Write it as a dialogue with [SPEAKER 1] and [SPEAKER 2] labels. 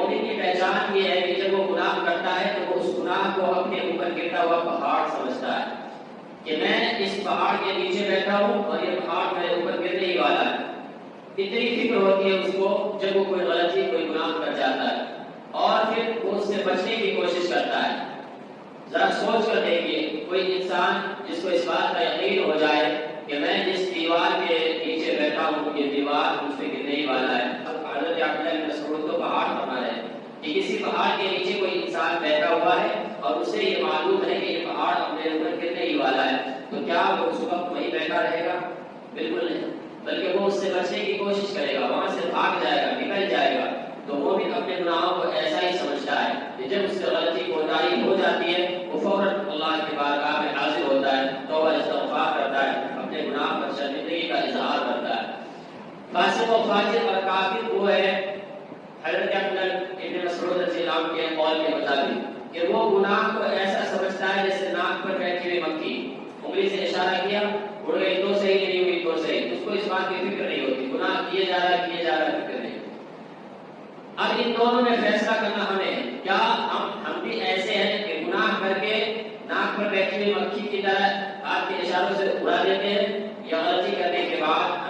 [SPEAKER 1] مومن کی پہچان یہ ہے کہ جب وہ گناہ کرتا ہے تو وہ اس گناہ کو اپنے اوپر گرتا ہوا پہاڑ سمجھتا ہے کہ میں اس پہاڑ کے نیچے بیٹھا ہوں اور یہ پہاڑ میرے اوپر گرنے ہی والا ہے. اتنی فکر ہوتی ہے اس کو جب وہ کوئی غلطی کوئی گناہ کر جاتا ہے اور پھر وہ اس سے بچنے کی کوشش کرتا ہے. ذرا سوچ کر دیکھیے کوئی انسان جس کو اس بات کا یقین ہو جائے کہ میں جس دیوار کے نیچے بیٹھا ہوں یہ دیوار مجھ پہ گرنے ہی والا ہے. اب حضرت عبداللہ بن مسعود تو پہاڑ فرما رہے ہیں کہ کسی پہاڑ کے نیچے کوئی انسان بیٹھا ہوا ہے اور اسے یہ معلوم ہے کہ یہ پہاڑ اپنے اوپر گرنے ہی والا ہے، تو کیا وہ اس وقت وہیں بیٹھا رہے گا؟ بالکل نہیں، بلکہ وہ اس سے بچنے کی کوشش کرے گا، وہاں سے بھاگ جائے گا، نکل جائے گا. تو وہ بھی اپنے گناہوں کو ایسا ہی سمجھتا ہے کہ جب اس سے غلطی کوتاہی ہو جاتی ہے وہ فوراً اللہ کی بارگاہ میں حاضر ہوتا ہے، توبہ استغفار کرتا ہے، اپنے گناہ پر شرمندگی کا اظہار کرتا ہے. فاسق و فاجر اور کافر وہ ہے حضرت عبداللہ ابن مسعود رضی اللہ عنہ کے قول کے مطابق کہ وہ گناہ کو ایسا سمجھتا ہے جیسے ناک پر بیٹھی ہوئی مکھی، انگلی سے اشارہ کیا اڑ گئی تو صحیح، نہیں ہوئی تو صحیح، اس کو اس بات کی فکر نہیں ہوتی، گناہ کیے جا رہا ہے فکر نہیں. اب ان دونوں میں فیصلہ کرنا ہمیں ہے، کیا ہم بھی ایسے ہیں کہ گناہ کر کے ناک پر بیٹھی ہوئی مکھی کی طرح ہاتھ کے اشاروں سے اڑا دیتے ہیں، یا غلطی کرنے کے بعد